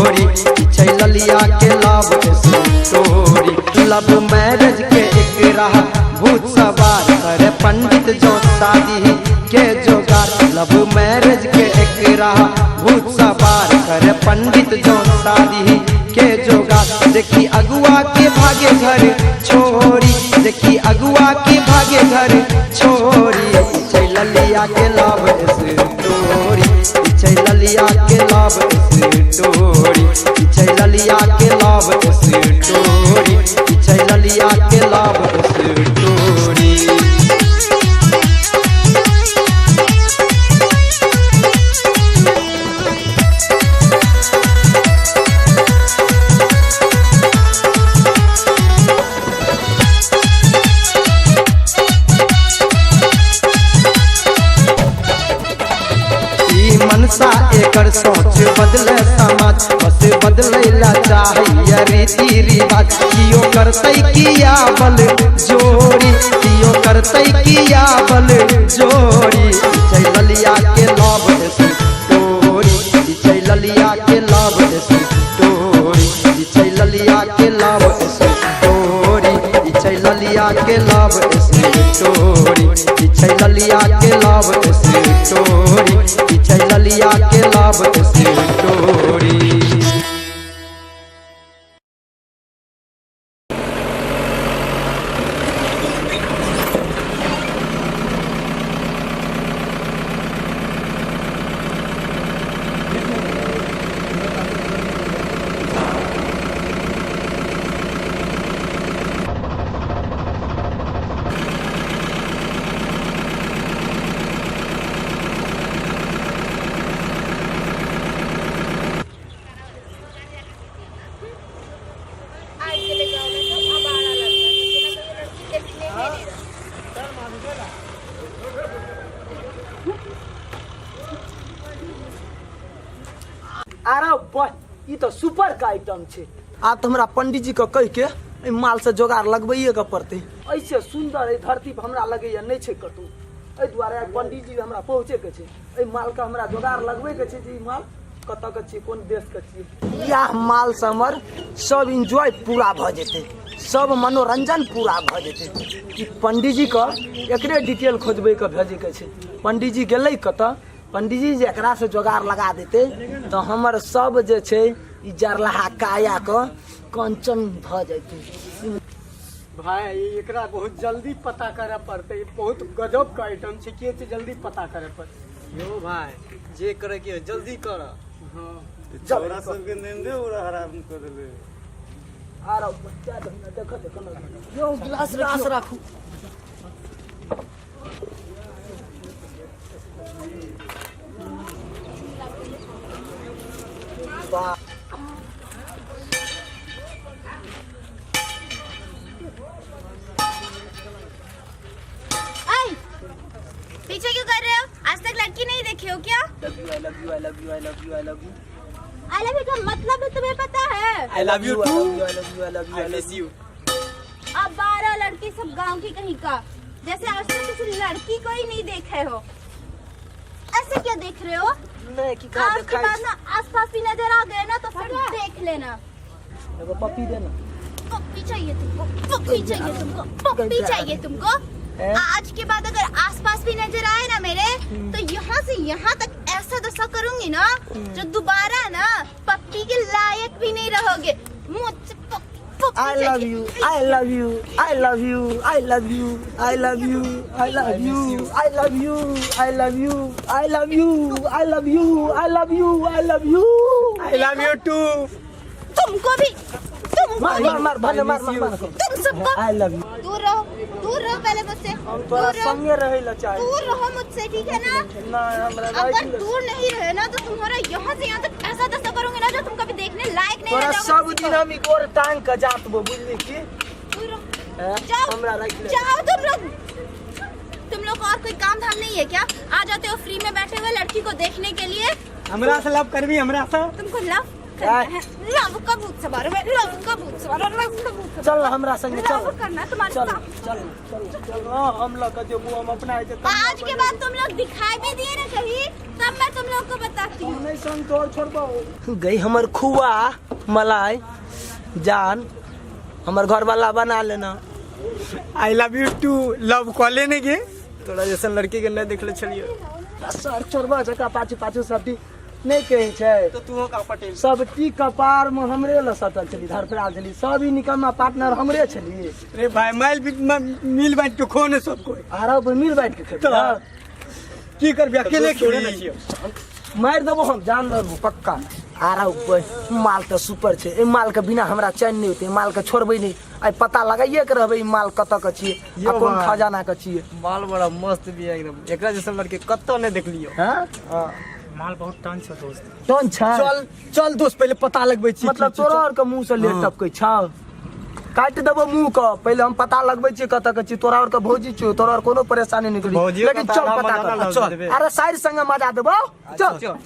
Story, ललिया के love story. Love marriage के एक राह भूत सवार करे पंडित जो शादी के जोगार। लव मैरिज के एक राह भूत सवार करे पंडित जो शादी के जोगार। देखी अगुआ के भागे घर छोरी, देखी अगुआ के भागे घर छोरी। ललिया के लव स्टोरी, ललिया के लव स्टोरी, ललिया के लव स्टोरी, ललिया के लव स्टोरी। मनसा एकर सोच बदले समाज, बस बदलेला चाहिए रीति रिवाज। कियो करतै किया बल जोड़ी, कियो करतै किया बल जोड़ी। ललिया के लव स्टोरी, ललिया के लव स्टोरी, ललिया के लव स्टोरी, ललिया के लव स्टोरी, ललिया के लव स्टोरी, ललिया के लव स्टोरी। अरे बस ये तो सुपर का आइटम छे। आप तो हमरा पंडित जी को कह के माल से जोगाड़ लगबैये के पड़ते। ऐसे सुंदर धरती पर हमरा लगे नहीं छे कतौ, ए द्वारे पंडित जी हमरा पहुँचे के छे। ए माल का हमरा जोगाड़ लगबे के छे जी। माल कत के छे, कोन देश के छे। यह माल से हमर सब एंजॉय पूरा भ जेते, सब मनोरंजन पूरा भ जेते। कि पंडित जी का एकरे डिटेल खोजबे के भेजे के छे। पंडित जी गेलै कत, पंडित जी एकरा से जोगाड़ लगा देते तो हमर सब जे छे ई जरलहा काया क कंचन भ जाते। भाई एकरा बहुत जल्दी पता करे पड़ते, बहुत गजब का आइटम छे। के जल्दी पता करे पड़ते। यो भाई जे करे के जल्दी कर। हां छोरा सब के नींद दे उड़ा हराम कर ले। आरो बच्चा देखत कन यो गिलास राखू। वाह पीछे क्यों कर रहे हो? आज तक लड़की नहीं देखे हो क्या? I love you, I love you, I love you, I love you. I love you का मतलब तुम्हें पता है? I love you too. I love you, I love you, I miss you. अब 12 लड़की सब गांव की कहीं का, जैसे आज तक किसी लड़की को ही नहीं देखे हो। ऐसे क्या देख रहे हो? नहीं कि का आज के बाद ना आसपास भी नजर आ गए ना तो फिर देख लेना। देखो पप्पी देना। पप्पी चाहिए तुमको, पप्पी चाहिए तुमको, पप्पी चाहिए तुमको। आज के बाद अगर आसपास भी नजर आए ना मेरे, तो यहाँ से यहाँ तक ऐसा दशा करूंगी ना जो दोबारा ना पप्पी के लायक भी नहीं रहोगे। मुझसे I love you, I love you, I love you, I love you, I love you, I love you, I love you, I love you, I love you, I love you, I love you, I love you, I love you too. तुमको भी, तुमको मार भी, मार मार मार तुम सबको। I love you। दूर रहो पहले मुझसे। हम तोरा संगे रहे ला चाहे। दूर रहो मुझसे, ठीक है ना? ना हमरा अगर दूर नहीं रहे ना तो तुम्हारा यहाँ से यहाँ तक ऐसा दशा करूंगी ना जो तुम कभी देखने लायक नहीं तोरा रह सब जाओगे। दिन हम इकोर टांग के जात बो बुझली की। दूर रहो। हैं? जाओ हमरा रख ले। जाओ तुम लोग को और कोई काम धाम नहीं है क्या? आ जाते हो फ्री में बैठे हुए लड़की को देखने के लिए। हमरा से लव करबी? हमरा से तुमको लव करना है। लव का भूत सवार है, लव का भूत सवार है, लव का भूत सवार चल हमरा संगे चल लव करना है तुम्हारे चल साथ। चल चल चल हाँ, हम लोग का जो मुंह हम अपना है आज के बाद तुम लोग दिखाई भी दिए ना कहीं, तब मैं तुम लोग को बताती हूँ। नहीं सन तोड़ छोड़बो गई हमर खुआ मलाई जान हमर घर वाला बना लेना। I love you too love call लेने के तोरा जैसा लड़की के नहीं देखले छलिए। सर छोड़बा चका पाछू पाछू सब टी नहीं कहे छै तो तू का पटेल सब टी कपार में हमरे ल सटल छली धर फरा छली सब ही निकम्मा पार्टनर हमरे छली। रे भाई मिल बांट के खो ने सब कोई आरा पर मिल बैठ के तो खेत की करबे अकेले खेले मार देबो हम जान लेबो पक्का। आरा ऊपर माल तो सुपर छे ए माल के बिना हमरा चैन नहीं होते माल के छोड़बै नहीं आई पता लगाइए के रहबै माल कत के छिए आ कोन खजाना के छिए। माल बड़ा मस्त भी है एकदम एकरा जैसा लड़के कत्तो नहीं देख लियो। हां माल बहुत टन छ दोस्त। टन छ चल चल दोस्त पहले पता लगबै छी मतलब तोरा और के मुंह से ले टपकै छ काट देबो मुंह के पहले हम पता लगबै छी कत के छी तोरा और के भौजी छी तोरा और कोनो परेशानी नहीं करी लेकिन चल पता कर चल अरे साइड संग मजा देबो चल।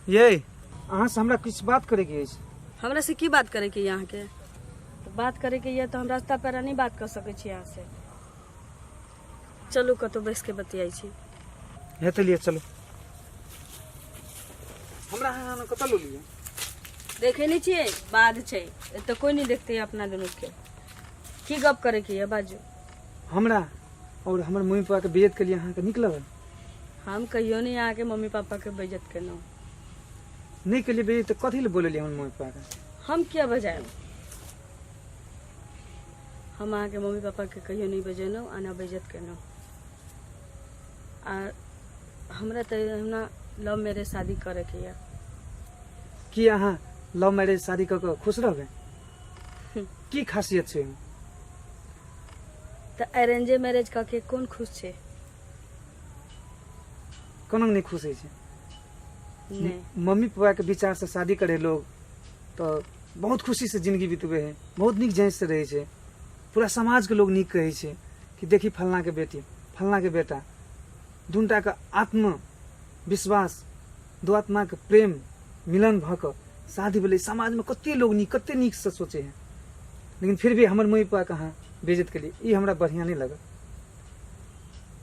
ये अहाँ से हमरा कुछ बात करे के अछि। हमरा से की बात करे के यहाँ के तो बात करे के ये तो हम रास्ता पर नहीं बात कर सके छी यहाँ से। चलू कतो बैस के बतियाई छी। हे तो लिए चलो हमरा हां कत लो लिए देखे नहीं छिए बाद छै तो कोई नहीं देखते अपना दोनों के की गप करे के ये बाजू। हमरा और हमर मम्मी पापा के बेइज्जत के लिए अहाँ के निकलल हम कहियो नहीं यहाँ के मम्मी पापा के बेइज्जत केनो नहीं के लिए बेइज्जत तो कथी ले बोललिए हमर मम्मी पापा के हम क्या बजाए। हम अहाँ के मम्मी पापा के कहियो नहीं बजेनो आना बेइज्जत केनो आ हमरा तो हमरा लव मैरिज शादी करे के ये। कि अहाँ लव मैरिज शादी क के खुश रहबे की खासियत छै तो अरेंजे मैरिज करके कौन खुश छे कोनो नहीं खुश है छै। नहीं मम्मी पापा के विचार से शादी करे लोग तो बहुत खुशी से जिंदगी बितबे है बहुत निक जांच से रहे छै पूरा समाज के लोग निक कहे छै कि देखी फलना के बेटी फलना के बेटा दुनटा के आत्म विश्वास दो आत्मा के प्रेम मिलन भ क शादी भेलै समाज में कते लोग निक कते निक से सोचे है लेकिन फिर भी हमर मम्मी पापा कहाँ बेइज्जत के लिए ई हमरा बढ़िया नहीं लगा।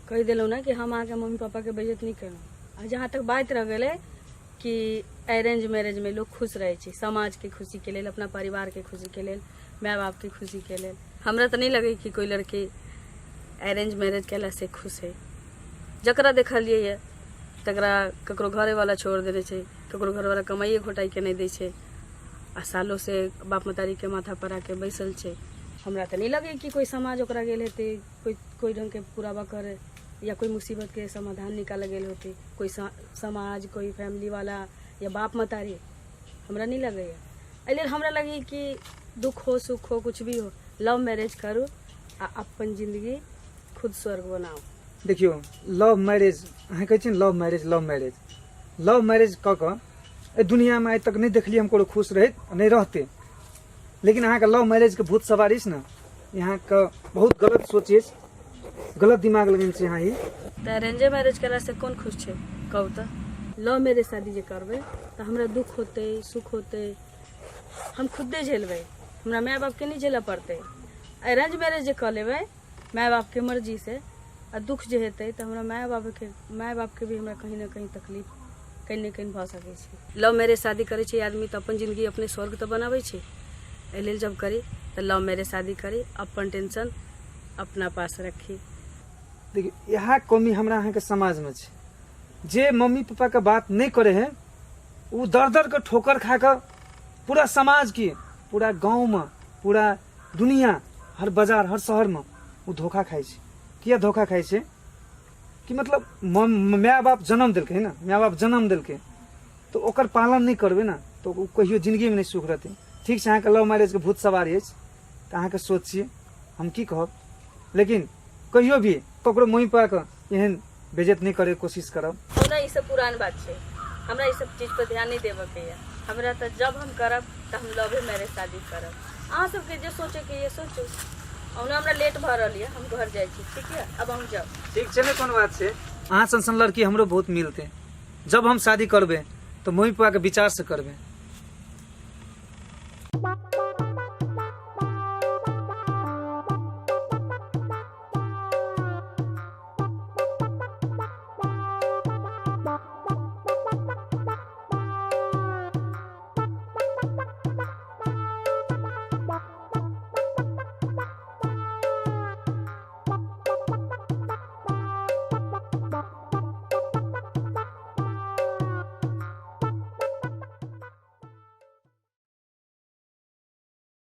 कह दिलौ ना कि हम अहाँ के मम्मी पापा के बेइज्जत नहीं करो। आ जहाँ तक बात रह गए कि अरेंज मैरिज में लोग खुश रहे छै समाज के खुशी के लेल अपना परिवार के खुशी के लेल माय बाप के खुशी के लेल हमरा तो नहीं लगे कि कोई लड़की अरेंज मैरिज केला से खुश है। जकरा देखलिए ये तकरा ककरो घरे वाला छोड़ देने छै ककरो घर वाला कमाइए घोटाई के नहीं दै छै आ सालों से बाप मतारी के माथा पर आके बैसल छै। हमरा तो नहीं लगे कि कोई समाज ओकरा गेल हेतै कोई ढंग के पुरावा करे या कोई मुसीबत के समाधान निकाले गेल होते कोई समाज कोई फैमिली वाला या बाप मतारी हमरा नहीं लगे। एहि हमरा लगे कि दुख हो सुख हो कुछ भी हो लव मैरिज करू आ अपन जिंदगी खुद स्वर्ग बनाओ। देखियो लव मैरिज अहाँ कहै छी लव मैरिज क क ए दुनिया में आज तक नहीं देखलिए हम कोनो खुश रहे नहीं रहते लेकिन अहाँ के लव मैरिज के भूत सवारी ना यहाँ का बहुत गलत सोचिए गलत दिमाग लगन छै यहाँ ही। तो अरेंजे मैरिज करा से कौन खुश छै कहू तो लव मैरिज शादी जे करबे तो हमरा दुख होते सुख होते हम खुदे झेलबे हमरा माय बाप के नहीं झेला पड़ते। अरेंज मैरिज जे कर लेबै माय बाप के मर्जी से आ दुख जे हेतै तो हमरा माय बाप के भी हमरा कहीं ना कहीं तकलीफ कहीं ना कहीं भऽ सकै छै। लव मैरिज शादी करे छै आदमी तो अपन जिंदगी अपने स्वर्ग तो बनाबै छै एहि लेल जब करी तो लव मैरिज शादी करी अपन टेंशन अपना पास रखी। देखिए यह कमी हमरा अहाँ के समाज में छै जे मम्मी पापा के बात नहीं करे है वो दर दर के ठोकर खा कर पूरा समाज के पूरा गांव में पूरा दुनिया हर बाजार हर शहर में वो धोखा खाई छै। किया धोखा खाई छै कि मतलब माय बाप जन्म दिलके है ना माय बाप जन्म दिलके तो ओकर पालन नहीं करबे ना तो कहियो जिंदगी में नहीं सुख रहते। ठीक छै अहाँ के लव मैरिज के भूत सवार अछि तो अहाँ के सोचिए हम की कहब लेकिन कहियो भी ककरो मम्मी पापा के एहन बेइज्जत नहीं करे कोशिश करब। हमरा ई सब पुरान बात छै, हमरा ई सब चीज पर ध्यान नहीं देवे के है। हमरा तो जब हम करब तो हम लव मैरिज शादी करब। अहाँ सबके जे सोचे के ये सोचो। और हमरा लेट भ रहल है, हम घर जाय छी, ठीक है? अब हम जाओ। ठीक छै, कोनो बात छै। अहाँ सन लड़की हमरो बहुत मिलते। जब हम शादी करबे तो मम्मी पापा के विचार से करबे।